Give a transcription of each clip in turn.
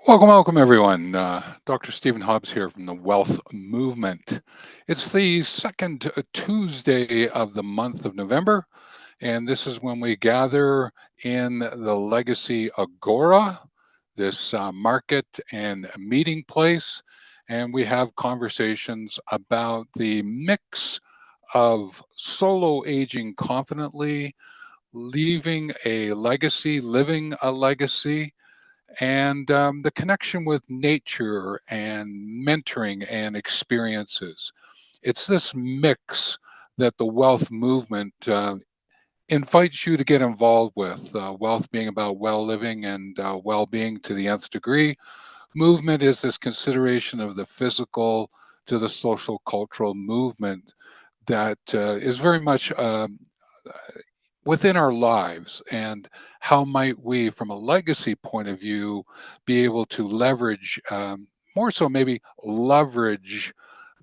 Welcome, everyone. Dr. Stephen Hobbs here from the Wellth Movement. It's the second Tuesday of the month of November, and this is when we gather in the Legacy Agora, this market and meeting place, and we have conversations about the mix of solo aging confidently, leaving a legacy, living a legacy, and the connection with nature and mentoring and experiences. It's this mix that the Wellth movement invites you to get involved with. Wealth being about well living and well being to the nth degree. Movement is this consideration of the physical to the social cultural movement that is very much within our lives, and how might we, from a legacy point of view, be able to leverage, more so maybe leverage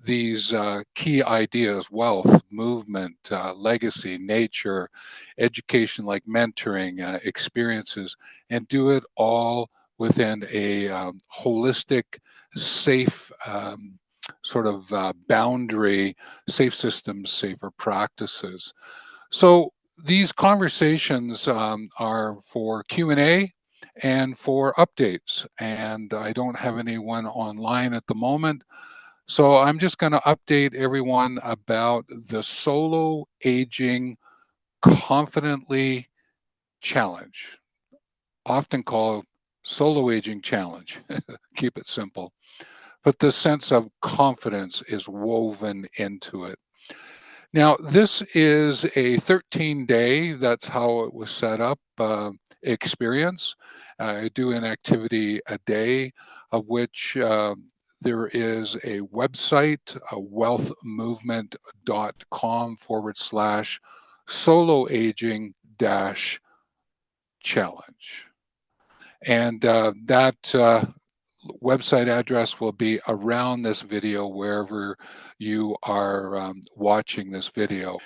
these key ideas: wealth, movement, legacy, nature, education like mentoring, experiences, and do it all within a holistic, safe sort of boundary, safe systems, safer practices. So these conversations are for Q&A and for updates, and I don't have anyone online at the moment. So I'm just going to update everyone about the Solo Aging Confidently Challenge, often called Solo Aging Challenge. Keep it simple. But the sense of confidence is woven into it. Now, this is a 13-day, that's how it was set up, experience. I do an activity a day, of which there is a website, wealthmovement.com/, solo aging dash challenge. And that website address will be around this video wherever you are watching this video.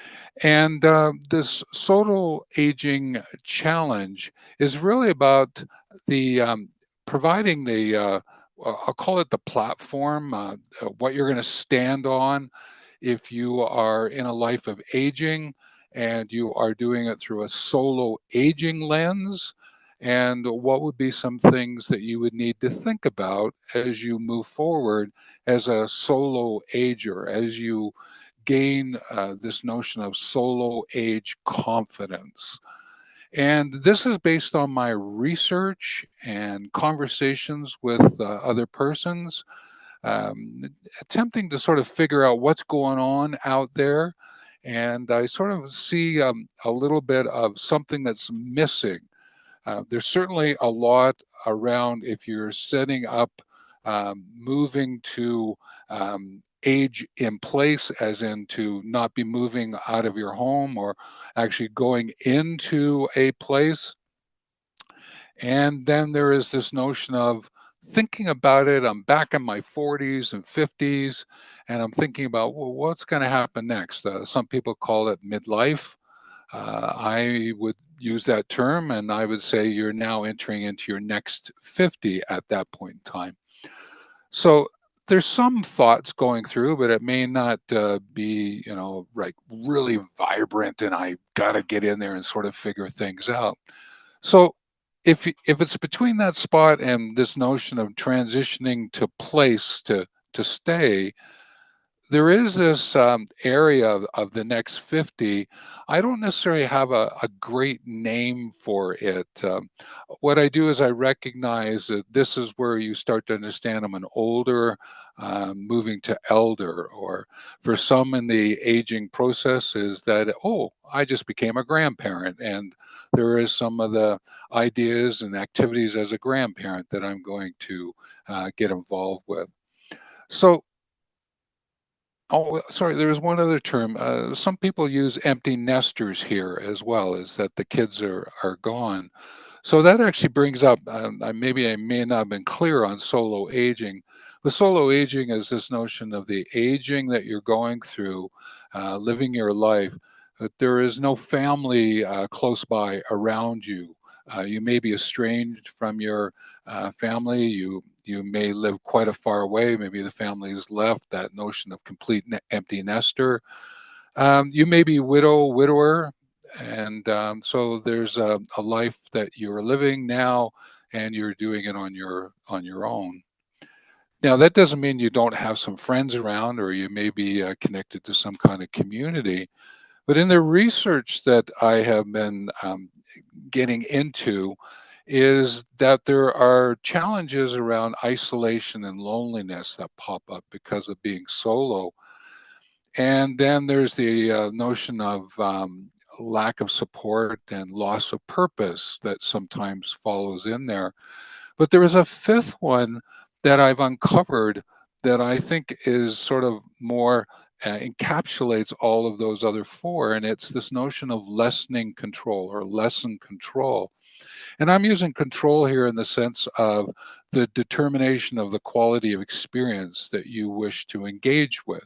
And this Solo Aging Challenge is really about the providing the, I'll call it the platform, what you're going to stand on if you are in a life of aging and you are doing it through a solo aging lens, and what would be some things that you would need to think about as you move forward as a solo ager, as you gain this notion of solo age confidence. And this is based on my research and conversations with other persons, um, attempting to sort of figure out what's going on out there. And I sort of see a little bit of something that's missing. There's certainly a lot around if you're setting up, moving to age in place, as in to not be moving out of your home or actually going into a place. And then there is this notion of thinking about it. I'm back in my 40s and 50s, and I'm thinking about, well, what's going to happen next? Some people call it midlife. I would use that term, and I would say you're now entering into your next 50 at that point in time. So there's some thoughts going through, but it may not be, like really vibrant, and I got to get in there and sort of figure things out. So if it's between that spot and this notion of transitioning to place to stay, there is this area of the next 50. I don't necessarily have a great name for it. What I do is I recognize that this is where you start to understand I'm an older, moving to elder, or for some in the aging process is that, oh, I just became a grandparent. And there is some of the ideas and activities as a grandparent that I'm going to get involved with. So, oh, sorry, there was one other term. Some people use empty nesters here as well, is that the kids are gone. So that actually brings up, maybe I may not have been clear on solo aging. The solo aging is this notion of the aging that you're going through, living your life, that there is no family close by around you. You may be estranged from your family. You may live quite a far away. Maybe the family has left. That notion of complete empty nester. You may be widower, and so there's a life that you're living now, and you're doing it on your own. Now, that doesn't mean you don't have some friends around, or you may be connected to some kind of community. But in the research that I have been getting into, is that there are challenges around isolation and loneliness that pop up because of being solo. And then there's the notion of lack of support and loss of purpose that sometimes follows in there. But there is a fifth one that I've uncovered that I think is sort of more encapsulates all of those other four, and it's this notion of lessening control or lessen control. And I'm using control here in the sense of the determination of the quality of experience that you wish to engage with.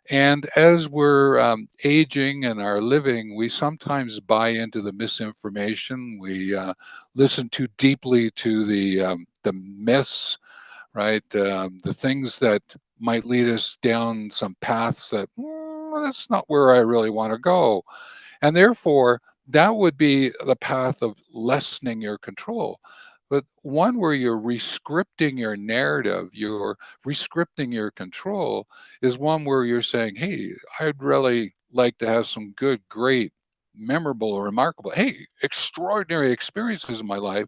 And as we're aging and are living, we sometimes buy into the misinformation. We listen too deeply to the myths, right? The things that might lead us down some paths that that's not where I really want to go. And therefore, that would be the path of lessening your control. But one where you're rescripting your narrative, you're rescripting your control, is one where you're saying, hey, I'd really like to have some good, great, memorable, remarkable, hey, extraordinary experiences in my life,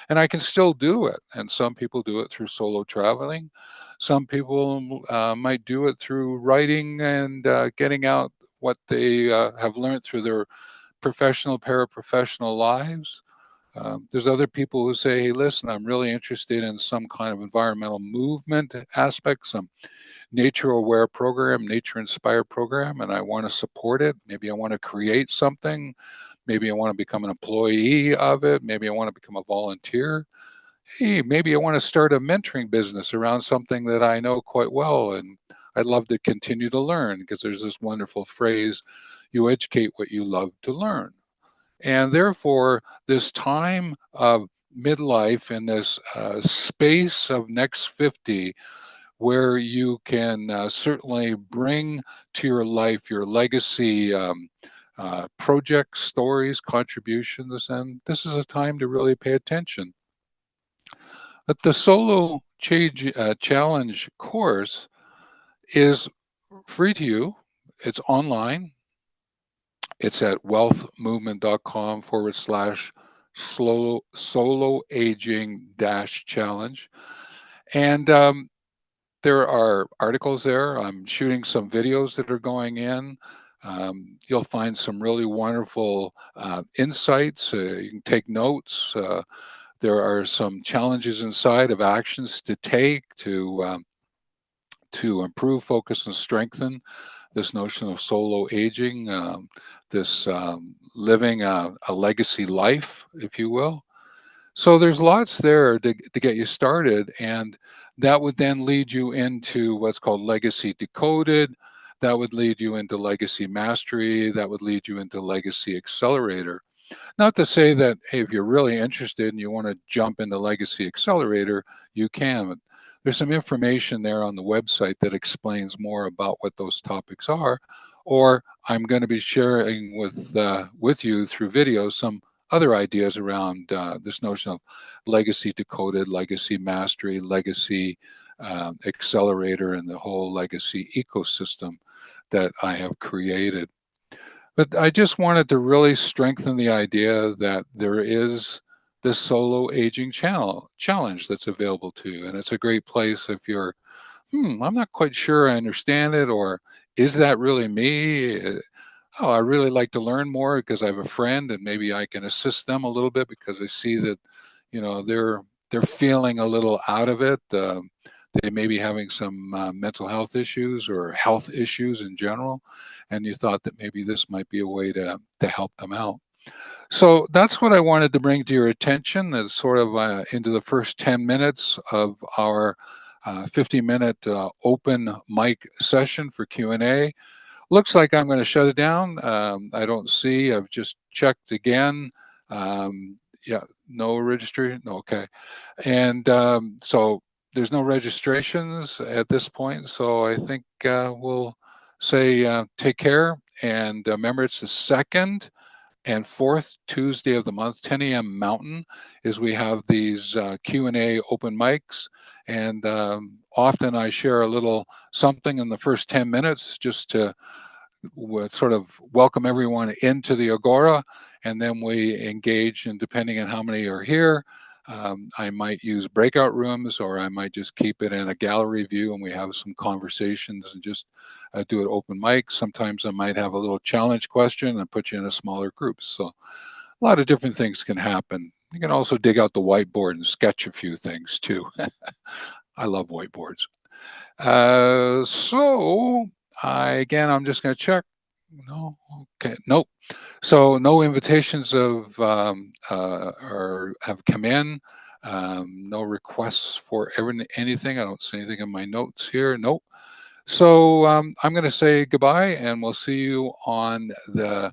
and I can still do it. And some people do it through solo traveling. Some people might do it through writing and getting out what they have learned through their professional, paraprofessional lives. There's other people who say, hey, listen, I'm really interested in some kind of environmental movement aspect, some nature aware program, nature inspired program, and I want to support it. Maybe I want to create something. Maybe I want to become an employee of it. Maybe I want to become a volunteer. Hey, maybe I want to start a mentoring business around something that I know quite well. And I'd love to continue to learn, because there's this wonderful phrase, you educate what you love to learn. And therefore, this time of midlife and this space of next 50, where you can certainly bring to your life your legacy projects, stories, contributions, and this is a time to really pay attention. But the Solo Challenge course is free to you. It's online. It's at wealthmovement.com/soloaging-challenge. And there are articles there. I'm shooting some videos that are going in. You'll find some really wonderful insights. You can take notes. There are some challenges inside of actions to take to improve, focus, and strengthen this notion of solo aging, this living a legacy life, if you will. So there's lots there to get you started, and that would then lead you into what's called Legacy Decoded. That would lead you into Legacy Mastery. That would lead you into Legacy Accelerator. Not to say that, hey, if you're really interested and you want to jump into Legacy Accelerator, you can. There's some information there on the website that explains more about what those topics are, or I'm going to be sharing with you through video some other ideas around this notion of Legacy Decoded, Legacy Mastery, Legacy Accelerator, and the whole legacy ecosystem that I have created. But I just wanted to really strengthen the idea that there is this solo aging challenge that's available to you. And it's a great place if you're, I'm not quite sure I understand it, or is that really me? Oh, I really like to learn more because I have a friend and maybe I can assist them a little bit because I see that, they're feeling a little out of it. They may be having some mental health issues or health issues in general, and you thought that maybe this might be a way to help them out. So that's what I wanted to bring to your attention, as sort of into the first 10 minutes of our 50-minute open mic session for Q&A. Looks like I'm going to shut it down. I don't see, I've just checked again. Yeah, no registration. No, okay. And so there's no registrations at this point. So I think we'll say take care. And remember, it's the second and fourth Tuesday of the month, 10 a.m. Mountain, is we have these Q&A open mics. And often I share a little something in the first 10 minutes just to sort of welcome everyone into the Agora, and then we engage, and depending on how many are here, I might use breakout rooms, or I might just keep it in a gallery view and we have some conversations and just do it open mic. Sometimes I might have a little challenge question and put you in a smaller group. So a lot of different things can happen. You can also dig out the whiteboard and sketch a few things too. I love whiteboards. So again, I'm just going to check. No, okay, nope. So no invitations have come in. No requests for anything. I don't see anything in my notes here. Nope. So I'm going to say goodbye, and we'll see you on the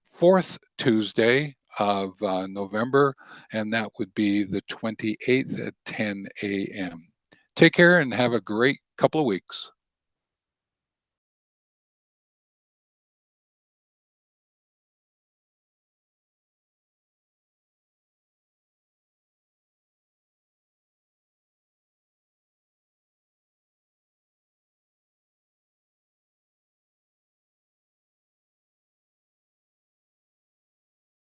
fourth Tuesday of November, and that would be the 28th at 10 a.m. Take care and have a great couple of weeks.